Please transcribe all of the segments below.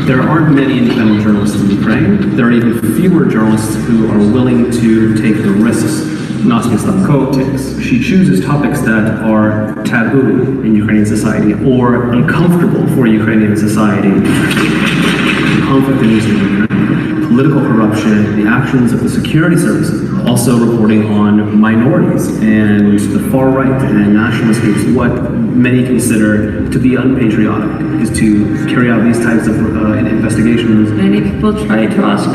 There aren't many independent journalists in Ukraine. There are even fewer journalists who are willing to take the risks Nastya Stanko takes. She chooses topics that are taboo in Ukrainian society or uncomfortable for Ukrainian society. Conflict in Eastern Ukraine, political corruption, the actions of the security services, also reporting on minorities and the far right and nationalist groups. What many consider to be unpatriotic is to carry out these types of investigations. Many people try to ask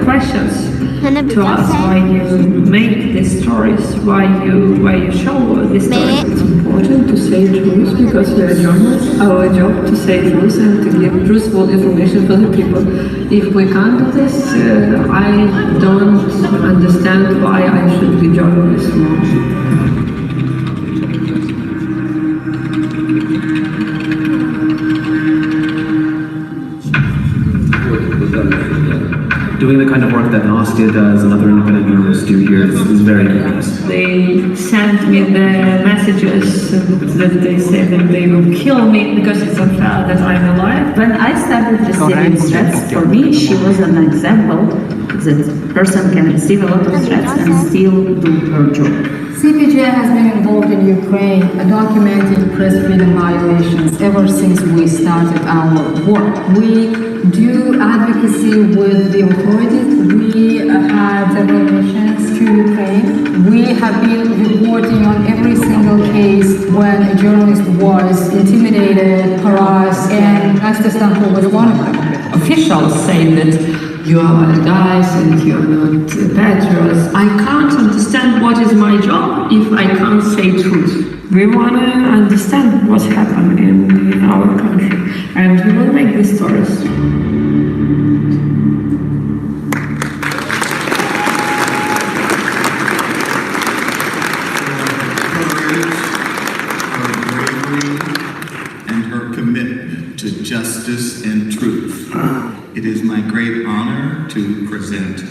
questions to us why you make these stories, why you show these stories. It's important to say truth because we are journalists. Our job to say truth and to give truthful information for the people. If we can't do this, I don't understand why I should be journalist more. Doing the kind of work that Nastya does and other independent journalists do here is very nice. They sent me the messages that they say that they will kill me because it's unfair that I'm alive. When I started receiving threats, for me she was an example that person can receive a lot of threats and still do her job. CPJ has been involved in Ukraine documenting press freedom violations ever since we started our work. We do advocacy with the authorities. We had several missions to Ukraine. We have been reporting on every single case when a journalist was intimidated, harassed, and Nastya Stanko was one of them. Officials say that you are bad guys and you're not patriots. I can't understand what is my job if I can't say truth. We want to understand what's happened in our country, and we will make these stories. To justice and truth. It is my great honor to present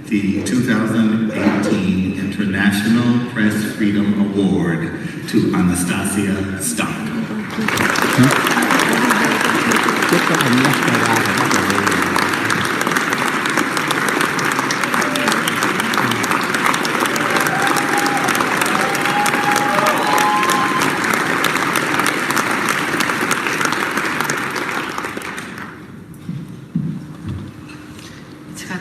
the 2018 International Press Freedom Award to Anastasia Stanko.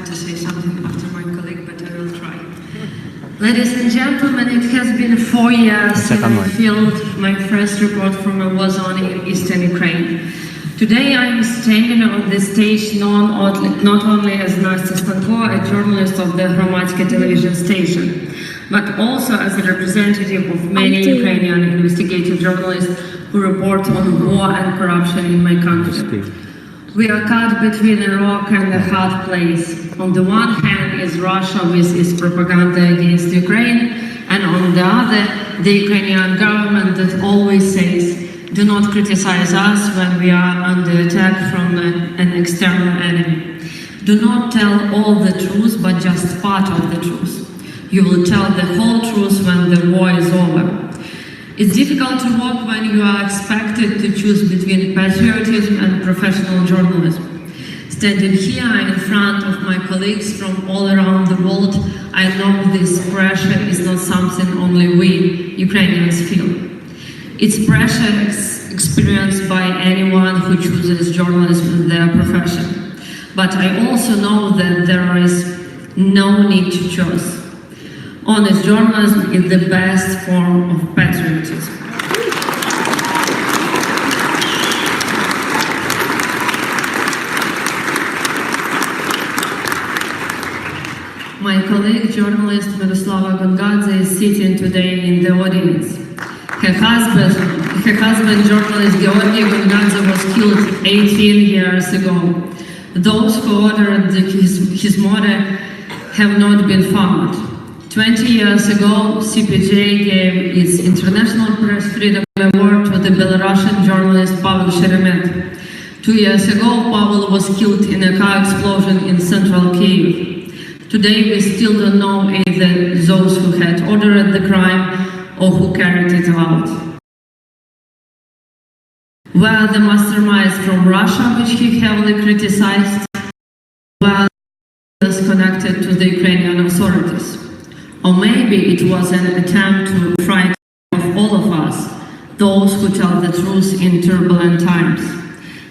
To say something after my colleague, but I will try. Ladies and gentlemen, it has been 4 years since I filmed my first report from a war zone in eastern Ukraine. Today I am standing on the stage known not only as Nastya Stanko, a journalist of the Hromadske television station, but also as a representative of many Ukrainian investigative journalists who report on war and corruption in my country. We are caught between a rock and a hard place. On the one hand is Russia with its propaganda against Ukraine, and on the other, the Ukrainian government that always says, do not criticize us when we are under attack from an external enemy. Do not tell all the truth, but just part of the truth. You will tell the whole truth when the war is over. It's difficult to work when you are expected to choose between patriotism and professional journalism. Standing here in front of my colleagues from all around the world, I know this pressure is not something only we Ukrainians feel. It's pressure experienced by anyone who chooses journalism as their profession. But I also know that there is no need to choose. Honest journalism is the best form of patriotism. My colleague, journalist Miroslava Gongadze, is sitting today in the audience. Her husband, journalist Georgy Gongadze, was killed 18 years ago. Those who ordered his murder have not been found. 20 years ago, CPJ gave its International Press Freedom Award to the Belarusian journalist Pavel Sheremet. 2 years ago, Pavel was killed in a car explosion in central Kyiv. Today, we still don't know either those who had ordered the crime or who carried it out. were the masterminds from Russia, which he heavily criticized, were connected to the Ukrainian authorities. Or maybe it was an attempt to frighten of all of us, those who tell the truth in turbulent times.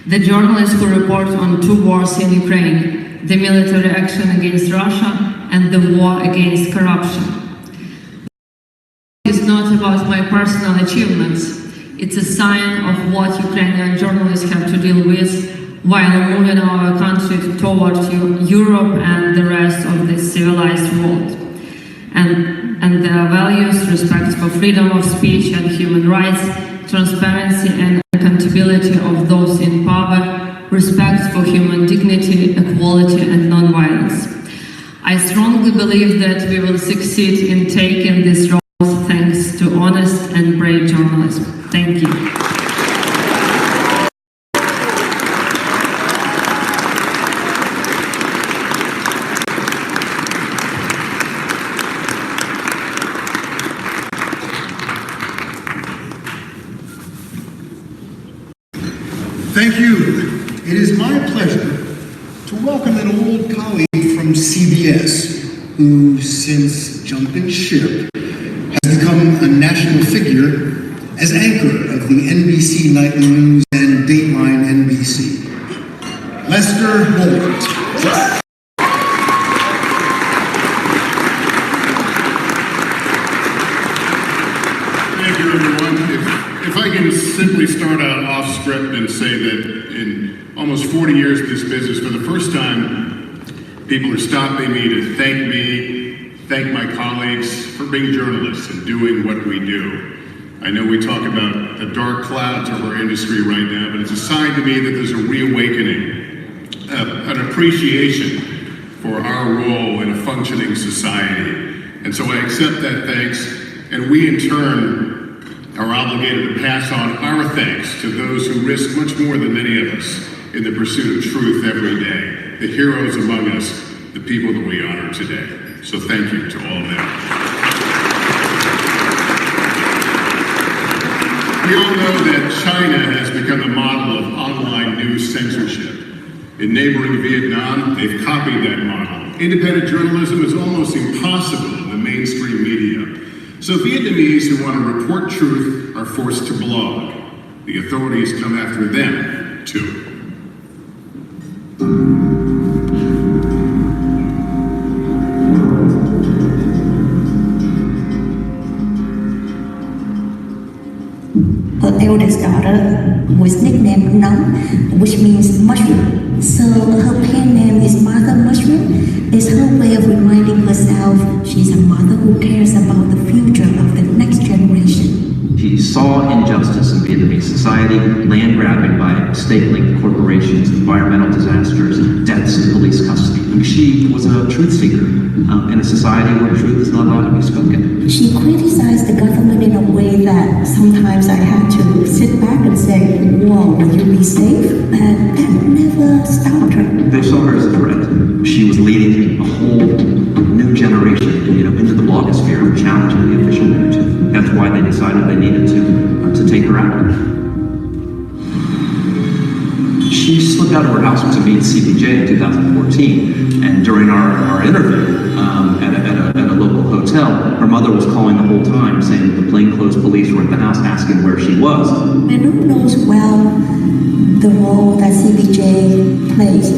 The journalists who report on two wars in Ukraine, the military action against Russia and the war against corruption. It's not about my personal achievements. It's a sign of what Ukrainian journalists have to deal with while moving our country towards Europe and the rest of the civilized world. And their values, respect for freedom of speech and human rights, transparency and accountability of those in power, respect for human dignity, equality and non-violence. I strongly believe that we will succeed in taking this role thanks to honest and brave journalism. Thank you. Thank you. It is my pleasure to welcome an old colleague from CBS who, since jumping ship, has become a national figure as anchor of the NBC Nightly News and Dateline NBC. Lester Holt. Thank you, everyone. If I can simply start out off script and say that in almost 40 years of this business, for the first time, people are stopping me to thank my colleagues for being journalists and doing what we do. I know we talk about the dark clouds of our industry right now, but it's a sign to me that there's a reawakening, an appreciation for our role in a functioning society. And so I accept that thanks, and we in turn are obligated to pass on our thanks to those who risk much more than many of us in the pursuit of truth every day, the heroes among us, the people that we honor today. So thank you to all of them. We all know that China has become the model of online news censorship. In neighboring Vietnam, they've copied that model. Independent journalism is almost impossible in the mainstream media. So Vietnamese who want to report truth are forced to blog. The authorities come after them, too. Her eldest daughter was nicknamed Nong, which means mushroom. So her pen name is Mother Mushroom. It's her way of reminding herself she's a mother who cares about the future of the next generation. She saw injustice in Vietnamese society, land grabbing by state-linked corporations, environmental disasters, deaths in police custody. She was a truth seeker in a society where truth is not allowed to be spoken. She criticized the government in a way that sometimes I had to sit back and say, whoa, will you be safe? And that never stopped her. They saw her as a threat. She was leading a whole new generation into the blogosphere, challenging the official narrative. That's why they decided they needed to take her out. She slipped out of her house to meet CPJ in 2014, and during our interview at a local hotel, her mother was calling the whole time, saying that the plainclothes police were at the house asking where she was. Manu knows well the role that CPJ plays.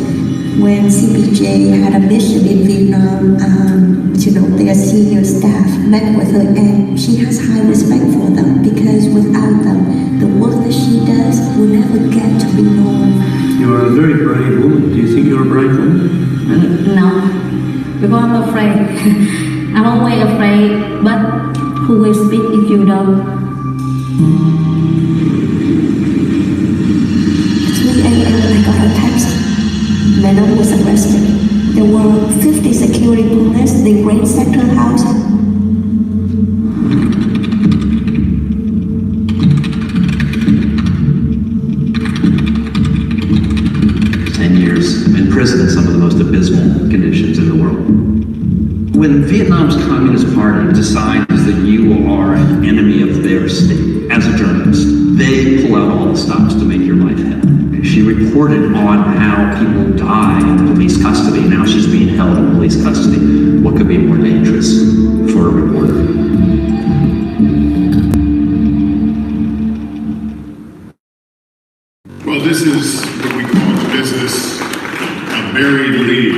When CPJ had a mission in Vietnam, their senior staff met with her, and she has high respect for them because without them, the work that she does will never get to be known. You're a very brave woman. Do you think you're a brave woman? No, because I'm afraid. I'm always afraid, but who will speak if you don't? 3 a.m. I got a text. Manu was arrested. There were 50 security police. They ransacked her house. In prison in some of the most abysmal conditions in the world. When Vietnam's Communist Party decides that you are an enemy of their stops to make your life hell. She reported on how people die in police custody. Now she's being held in police custody. What could be more dangerous for a reporter? Well, this is what we call in business a buried lead.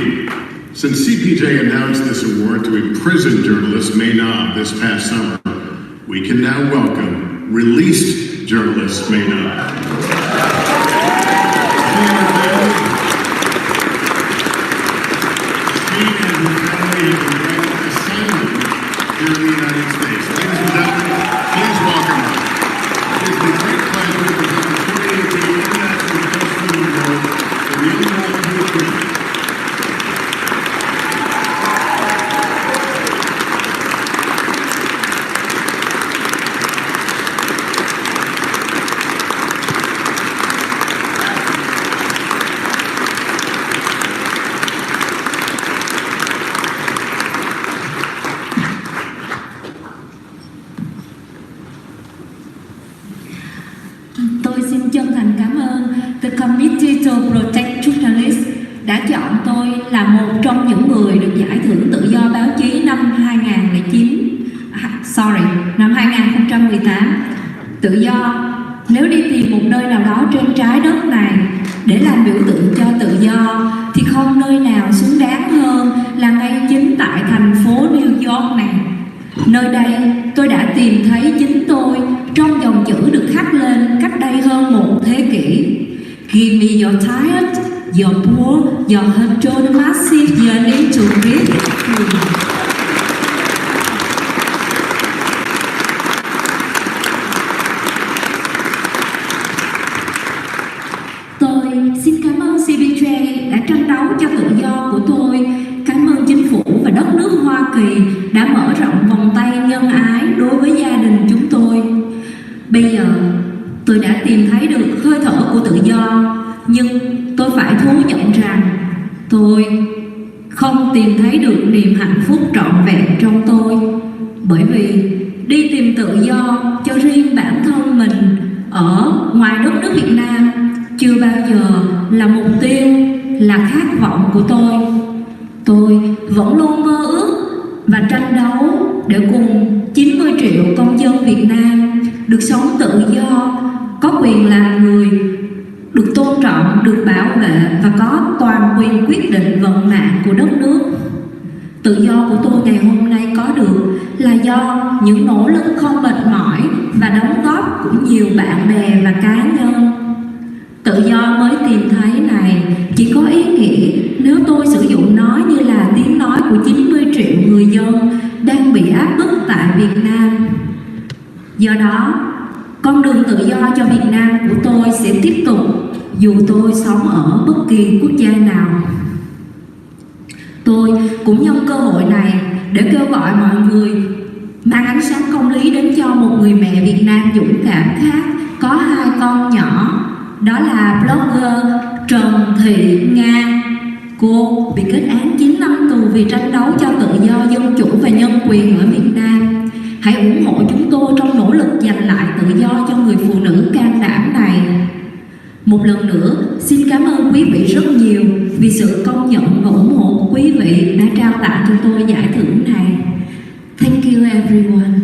Since CPJ announced this award to a prison journalist, Maynard, this past summer, we can now welcome released journalist Maynard. She and her family have been granted asylum here in the United States. Ladies and gentlemen, please welcome her. It is with great pleasure to present the 2018 International Press Freedom Award to the young Queen. Tôi xin chân thành cảm ơn The Committee to Protect Journalists đã chọn tôi là một trong những người được giải thưởng tự do báo chí năm 2018. Tự do, nếu đi tìm một nơi nào đó trên trái đất này để làm biểu tượng cho tự do thì không nơi nào xứng đáng hơn là ngay chính tại thành phố New York này. Nơi đây tôi đã tìm thấy chính tôi trong dòng chữ được khắc lên cách đây hơn một thế kỷ. Give me your tired, your poor, your hurt, massive yearning to breathe free. Tôi xin cảm ơn CPJ đã tranh đấu cho tự do của tôi. Cảm ơn chính phủ và đất nước Hoa Kỳ đã mở rộng vòng tay nhân ái đối với gia đình chúng tôi. Bây giờ tôi đã tìm thấy được hơi thở của tự do, nhưng tôi phải thú nhận rằng tôi không tìm thấy được niềm hạnh phúc trọn vẹn trong tôi. Bởi vì đi tìm tự do cho riêng bản thân mình ở ngoài đất nước Việt Nam chưa bao giờ là mục tiêu, là khát vọng của tôi. Tôi vẫn luôn mơ ước và tranh đấu để cùng 90 triệu công dân Việt Nam được sống tự do, có quyền làm người, được tôn trọng, được bảo vệ và có toàn quyền quyết định vận mạng của đất nước. Tự do của tôi ngày hôm nay có được là do những nỗ lực không mệt mỏi và đóng góp của nhiều bạn bè và cá nhân. Tự do mới tìm thấy này chỉ có ý nghĩa nếu tôi sử dụng nó như là tiếng nói của 90 triệu người dân đang bị áp bức tại Việt Nam. Do đó, con đường tự do cho Việt Nam của tôi sẽ tiếp tục dù tôi sống ở bất kỳ quốc gia nào. Tôi cũng nhân cơ hội này để kêu gọi mọi người mang ánh sáng công lý đến cho một người mẹ Việt Nam dũng cảm khác có 2 con nhỏ. Đó là blogger Trần Thị Nga. Cô bị kết án 9 năm tù vì tranh đấu cho tự do, dân chủ và nhân quyền ở Việt Nam. Hãy ủng hộ chúng tôi trong nỗ lực giành lại tự do cho người phụ nữ can đảm này. Một lần nữa, xin cảm ơn quý vị rất nhiều vì sự công nhận và ủng hộ của quý vị đã trao tặng cho tôi giải thưởng này. Thank you everyone.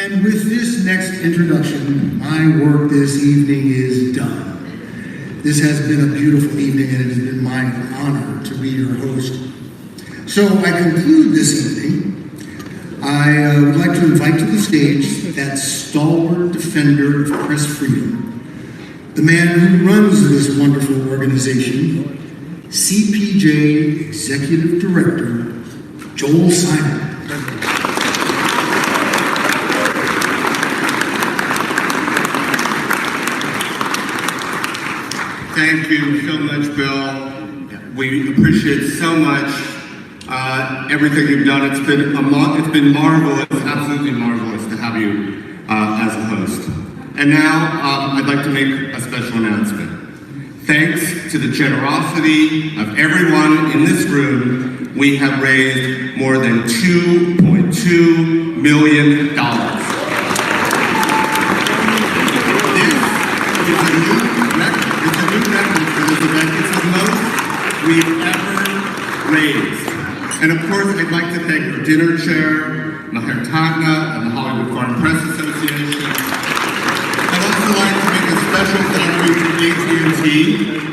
And with this next introduction, my work this evening is done. This has been a beautiful evening and it has been my honor to be your host. So I conclude this evening. I would like to invite to the stage that stalwart defender of press freedom, the man who runs this wonderful organization, CPJ Executive Director, Joel Simon. Thank you so much, Bill. We appreciate so much everything you've done. It's been marvelous, absolutely marvelous to have you as a host. And now, I'd like to make a special announcement. Thanks to the generosity of everyone in this room, we have raised more than $2.2 million. This is a new record. It's a new record for this event. It's the most we've ever raised. And of course, I'd like to thank our dinner chair, Maher Tagna, and the Hollywood Foreign Press Association. I'd also like to make a special thank you to AT&T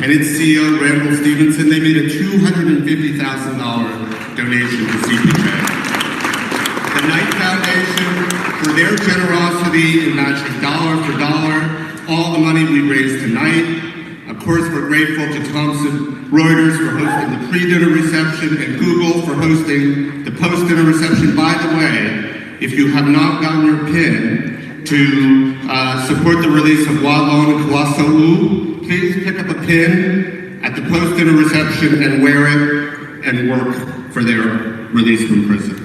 and its CEO, Randall Stevenson. They made a $250,000 donation to CPJ. The Knight Foundation, for their generosity in matching dollar for dollar all the money we raised tonight. Of course, we're grateful to Thomson Reuters for hosting the pre-dinner reception and Google for hosting the post-dinner reception. By the way, if you have not gotten your pin to support the release of Walon and Kalasau, please pick up a pin at the post-dinner reception and wear it and work for their release from prison.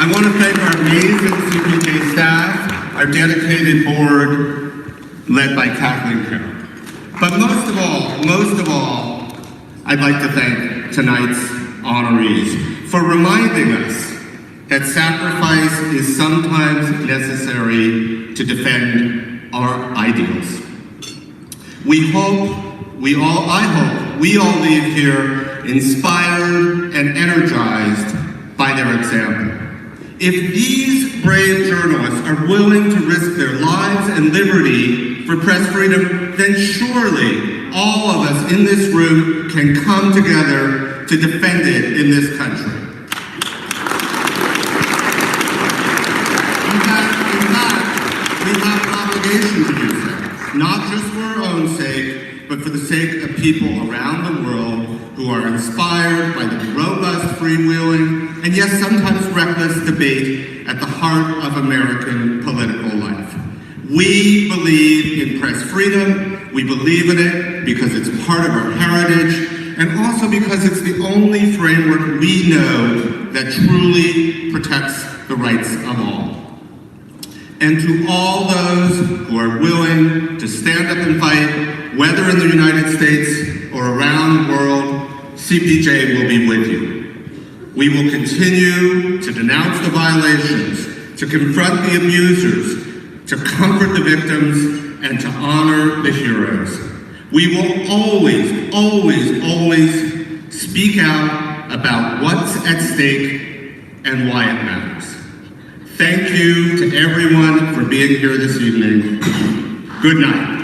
I want to thank our amazing CPJ staff, our dedicated board led by Kathleen Carroll. But most of all, I'd like to thank tonight's honorees for reminding us that sacrifice is sometimes necessary to defend our ideals. I hope we all leave here inspired and energized by their example. If these brave journalists are willing to risk their lives and liberty for press freedom, then surely all of us in this room can come together to defend it in this country. In fact, we have an obligation to do so, not just for our own sake, but for the sake of people around the world who are inspired by the robust, freewheeling, and yes, sometimes reckless debate at the heart of American political life. We believe in press freedom. We believe in it because it's part of our heritage, and also because it's the only framework we know that truly protects the rights of all. And to all those who are willing to stand up and fight, whether in the United States or around the world, CPJ will be with you. We will continue to denounce the violations, to confront the abusers, to comfort the victims, and to honor the heroes. We will always, always, always speak out about what's at stake and why it matters. Thank you to everyone for being here this evening. Good night.